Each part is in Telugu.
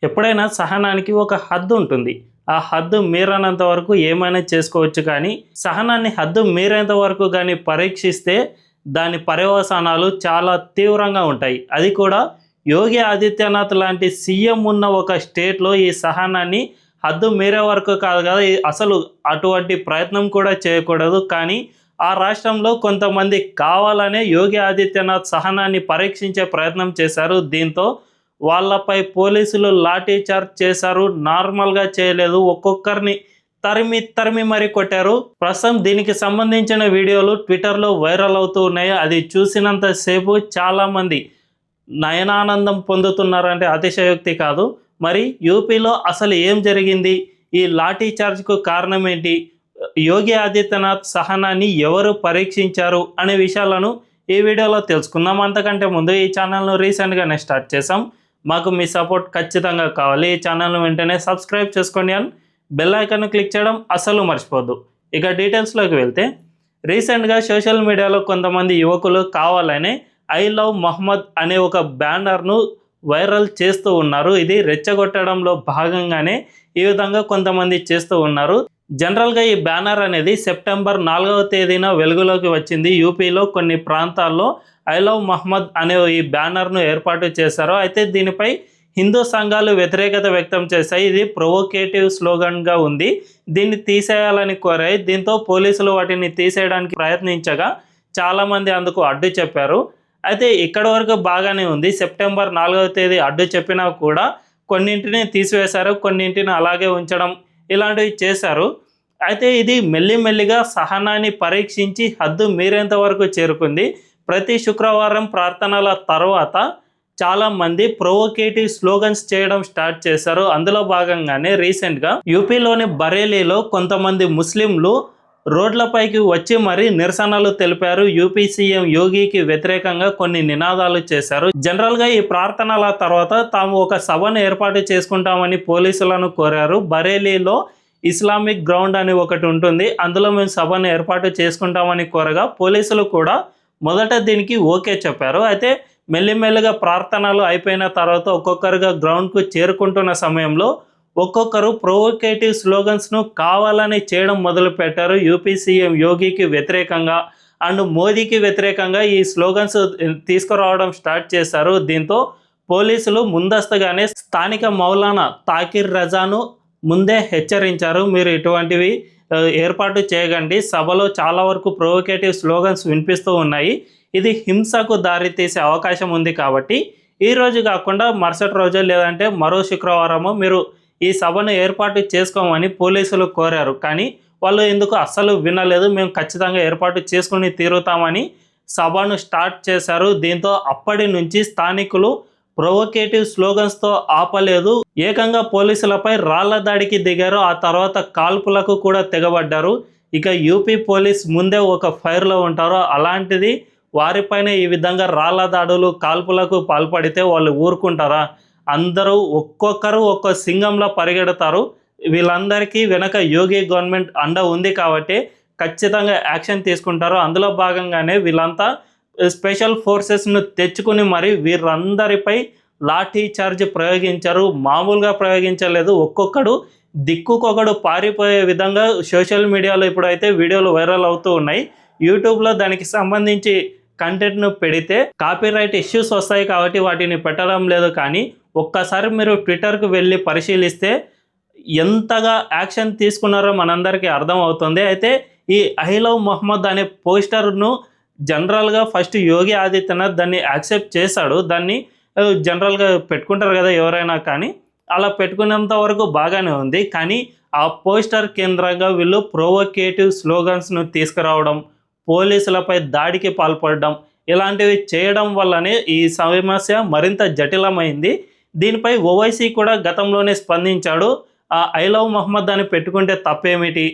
ఎప్పుడైనా సహనానికి ఒక హద్దు ఉంటుంది. ఆ హద్దు మీరనంత వరకు ఏమైనా చేసుకోవచ్చు. కానీ సహనాన్ని హద్దు మీరేంత వరకు కానీ పరీక్షిస్తే దాని పర్యవసానాలు చాలా తీవ్రంగా ఉంటాయి. అది కూడా యోగి ఆదిత్యనాథ్ లాంటి సీఎం ఉన్న ఒక స్టేట్లో ఈ సహనాన్ని హద్దు మీరే వరకు కాదు కదా, అసలు అటువంటి ప్రయత్నం కూడా చేయకూడదు. కానీ ఆ రాష్ట్రంలో కొంతమంది కావాలనే యోగి ఆదిత్యనాథ్ సహనాన్ని పరీక్షించే ప్రయత్నం చేశారు. దీంతో వాళ్ళపై పోలీసులు లాఠీ చార్జ్ చేశారు. నార్మల్గా చేయలేదు, ఒక్కొక్కరిని తరిమి తరిమి మరీ కొట్టారు. ప్రస్తుతం దీనికి సంబంధించిన వీడియోలు ట్విట్టర్లో వైరల్ అవుతూ ఉన్నాయి. అది చూసినంతసేపు చాలామంది నయనానందం పొందుతున్నారంటే అతిశయోక్తి కాదు. మరి యూపీలో అసలు ఏం జరిగింది, ఈ లాఠీ చార్జ్కు కారణం ఏంటి, యోగి ఆదిత్యనాథ్ సహనాన్ని ఎవరు పరీక్షించారు అనే విషయాలను ఈ వీడియోలో తెలుసుకుందాం. అంతకంటే ముందు ఈ ఛానల్ను రీసెంట్గానే స్టార్ట్ చేసాం. మాకు మీ సపోర్ట్ ఖచ్చితంగా కావాలి. ఈ ఛానల్ను వెంటనే సబ్స్క్రైబ్ చేసుకోండి అండ్ బెల్ ఐకాన్ క్లిక్ చేయడం అస్సలు మర్చిపోద్దు. ఇక డీటెయిల్స్లోకి వెళ్తే, రీసెంట్గా సోషల్ మీడియాలో కొంతమంది యువకులు కావాలనే ఐ లవ్ మహమ్మద్ అనే ఒక బ్యానర్ను వైరల్ చేస్తూ ఉన్నారు. ఇది రెచ్చగొట్టడంలో భాగంగానే ఈ విధంగా కొంతమంది చేస్తూ ఉన్నారు. జనరల్గా ఈ బ్యానర్ అనేది సెప్టెంబర్ 4వ తేదీన వెలుగులోకి వచ్చింది. యూపీలో కొన్ని ప్రాంతాల్లో ఐ లవ్ మహమ్మద్ అనే ఈ బ్యానర్ను ఏర్పాటు చేశారు. అయితే దీనిపై హిందూ సంఘాలు వ్యతిరేకత వ్యక్తం చేశాయి. ఇది ప్రొవోకేటివ్ స్లోగన్గా ఉంది, దీన్ని తీసేయాలని కోరాయి. దీంతో పోలీసులు వాటిని తీసేయడానికి ప్రయత్నించగా చాలామంది అందుకు అడ్డు చెప్పారు. అయితే ఇక్కడి వరకు బాగానే ఉంది. సెప్టెంబర్ 4వ తేదీ అడ్డు చెప్పినా కూడా కొన్నింటిని తీసివేశారు, కొన్నింటిని అలాగే ఉంచడం ఇలాంటివి చేశారు. అయితే ఇది మెల్లిమెల్లిగా సహనాన్ని పరీక్షించి హద్దు మీరేంత వరకు చేరుకుంది. ప్రతి శుక్రవారం ప్రార్థనల తర్వాత చాలామంది ప్రొవోకేటివ్ స్లోగన్స్ చేయడం స్టార్ట్ చేశారు. అందులో భాగంగానే రీసెంట్గా యూపీలోని బరేలీలో కొంతమంది ముస్లింలు రోడ్లపైకి వచ్చి మరీ నిరసనలు తెలిపారు. యూపీ సీఎం యోగికి వ్యతిరేకంగా కొన్ని నినాదాలు చేశారు. జనరల్గా ఈ ప్రార్థనల తర్వాత తాము ఒక సభను ఏర్పాటు చేసుకుంటామని పోలీసులను కోరారు. బరేలీలో ఇస్లామిక్ గ్రౌండ్ అని ఒకటి ఉంటుంది, అందులో మేము సభను ఏర్పాటు చేసుకుంటామని కోరగా పోలీసులు కూడా మొదట దీనికి ఓకే చెప్పారు. అయితే మెల్లిమెల్లిగా ప్రార్థనలు అయిపోయిన తర్వాత ఒక్కొక్కరుగా గ్రౌండ్కు చేరుకుంటున్న సమయంలో ఒక్కొక్కరు ప్రొవోకేటివ్ స్లోగన్స్ను కావాలని చేయడం మొదలుపెట్టారు. యూపీ సీఎం యోగికి వ్యతిరేకంగా అండ్ మోదీకి వ్యతిరేకంగా ఈ స్లోగన్స్ తీసుకురావడం స్టార్ట్ చేశారు. దీంతో పోలీసులు ముందస్తుగానే స్థానిక మౌలానా తాకిర్ రజాను ముందే హెచ్చరించారు, మీరు ఇటువంటివి ఏర్పాటు చేయకండి, సభలో చాలా వరకు ప్రొవోకేటివ్ స్లోగన్స్ వినిపిస్తూ ఉన్నాయి, ఇది హింసకు దారితీసే అవకాశం ఉంది, కాబట్టి ఈ రోజు కాకుండా మరుసటి రోజు లేదంటే మరో శుక్రవారము మీరు ఈ సభను ఏర్పాటు చేసుకోమని పోలీసులు కోరారు. కానీ వాళ్ళు ఎందుకు అస్సలు వినలేదు, మేము ఖచ్చితంగా ఏర్పాటు చేసుకుని తీరుతామని సభను స్టార్ట్ చేశారు. దీంతో అప్పటి నుంచి స్థానికులు ప్రొవోకేటివ్ స్లోగన్స్తో ఆపలేదు, ఏకంగా పోలీసులపై రాళ్ల దాడికి దిగారు. ఆ తర్వాత కాల్పులకు కూడా తెగబడ్డారు. ఇక యూపీ పోలీస్ ముందే ఒక ఫైర్లో ఉంటారు, అలాంటిది వారిపైన ఈ విధంగా రాళ్ల దాడులు కాల్పులకు పాల్పడితే వాళ్ళు ఊరుకుంటారా? అందరూ ఒక్కొక్కరు ఒక్కో సింగంలో పరిగెడతారు. వీళ్ళందరికీ వెనక యోగి గవర్నమెంట్ అండ ఉంది కాబట్టి ఖచ్చితంగా యాక్షన్ తీసుకుంటారు. అందులో భాగంగానే వీళ్ళంతా స్పెషల్ ఫోర్సెస్ను తెచ్చుకుని మరి వీరందరిపై లాఠీ చార్జ్ ప్రయోగించారు. మామూలుగా ప్రయోగించలేదు, ఒక్కొక్కడు దిక్కుకొకడు పారిపోయే విధంగా సోషల్ మీడియాలో ఇప్పుడైతే వీడియోలు వైరల్ అవుతూ ఉన్నాయి. యూట్యూబ్లో దానికి సంబంధించి కంటెంట్ను పెడితే కాపీరైట్ ఇష్యూస్ వస్తాయి కాబట్టి వాటిని పెట్టడం లేదు. కానీ ఒక్కసారి మీరు ట్విట్టర్కు వెళ్ళి పరిశీలిస్తే ఎంతగా యాక్షన్ తీసుకున్నారో మనందరికీ అర్థం అవుతుంది. అయితే ఈ ఐ లవ్ మహమ్మద్ అనే పోస్టర్ను జనరల్గా ఫస్ట్ యోగి ఆదిత్యనాథ్ దాన్ని యాక్సెప్ట్ చేశాడు. దాన్ని జనరల్గా పెట్టుకుంటారు కదా ఎవరైనా, కానీ అలా పెట్టుకునేంత వరకు బాగానే ఉంది. కానీ ఆ పోస్టర్ కేంద్రంగా వీళ్ళు ప్రొవోకేటివ్ స్లోగన్స్ను తీసుకురావడం, పోలీసులపై దాడికి పాల్పడడం ఇలాంటివి చేయడం వల్లనే ఈ సమస్య మరింత జటిలమైంది. దీనిపై ఓవైసీ కూడా గతంలోనే స్పందించాడు. ఐ లవ్ మహమ్మద్ అని పెట్టుకుంటే తప్పేమిటి,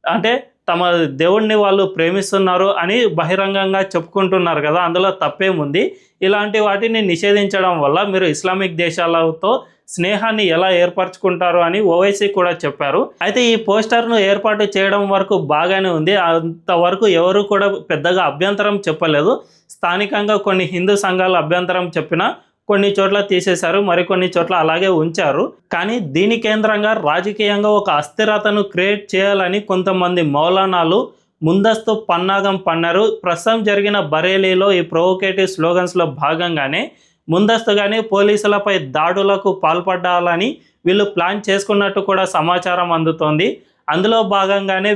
అంటే తమ దేవుడిని వాళ్ళు ప్రేమిస్తున్నారు అని బహిరంగంగా చెప్పుకుంటున్నారు కదా, అందులో తప్పేముంది, ఇలాంటి వాటిని నిషేధించడం వల్ల మీరు ఇస్లామిక్ దేశాలతో స్నేహాన్ని ఎలా ఏర్పరచుకుంటారు అని ఓవైసీ కూడా చెప్పారు. అయితే ఈ పోస్టర్ను ఏర్పాటు చేయడం వరకు బాగానే ఉంది, అంతవరకు ఎవరు కూడా పెద్దగా అభ్యంతరం చెప్పలేదు. స్థానికంగా కొన్ని హిందూ సంఘాలు అభ్యంతరం చెప్పినా కొన్ని చోట్ల తీసేశారు, మరికొన్ని చోట్ల అలాగే ఉంచారు. కానీ దీని కేంద్రంగా రాజకీయంగా ఒక అస్థిరతను క్రియేట్ చేయాలని కొంతమంది మౌలానాలు ముందస్తు పన్నాగం పన్నారు. ప్రస్తుతం జరిగిన బరేలీలో ఈ ప్రొవోకేటివ్ స్లోగన్స్లో భాగంగానే ముందస్తుగానే పోలీసులపై దాడులకు పాల్పడాలని వీళ్ళు ప్లాన్ చేసుకున్నట్టు కూడా సమాచారం అందుతోంది. అందులో భాగంగానే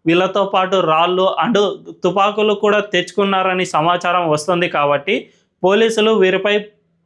వీళ్ళతో పాటు రాళ్ళు అండ్ తుపాకులు కూడా తెచ్చుకున్నారని సమాచారం వస్తుంది. కాబట్టి పోలీసులు వీరిపై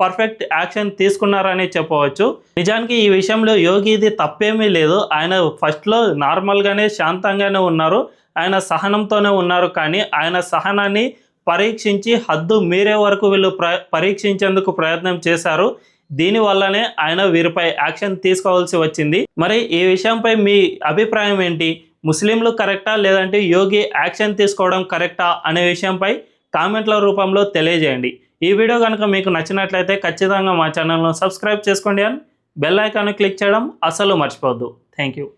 పర్ఫెక్ట్ యాక్షన్ తీసుకున్నారని చెప్పవచ్చు. నిజానికి ఈ విషయంలో యోగిది తప్పేమీ లేదు. ఆయన ఫస్ట్లో నార్మల్గానే శాంతంగానే ఉన్నారు, ఆయన సహనంతోనే ఉన్నారు. కానీ ఆయన సహనాన్ని పరీక్షించి హద్దు మీరే వరకు వీళ్ళు పరీక్షించేందుకు ప్రయత్నం చేశారు. దీనివల్లనే ఆయన వీరిపై యాక్షన్ తీసుకోవాల్సి వచ్చింది. మరి ఈ విషయంపై మీ అభిప్రాయం ఏంటి? ముస్లింలు కరెక్టా లేదంటే యోగి యాక్షన్ తీసుకోవడం కరెక్టా అనే విషయంపై కామెంట్ల రూపంలో తెలియజేయండి. ఈ వీడియో కనుక మీకు నచ్చినట్లయితే ఖచ్చితంగా మా ఛానల్ను సబ్స్క్రైబ్ చేసుకోండి అండ్ బెల్ ఐకాన్ క్లిక్ చేయడం అస్సలు మర్చిపోవద్దు. Thank you.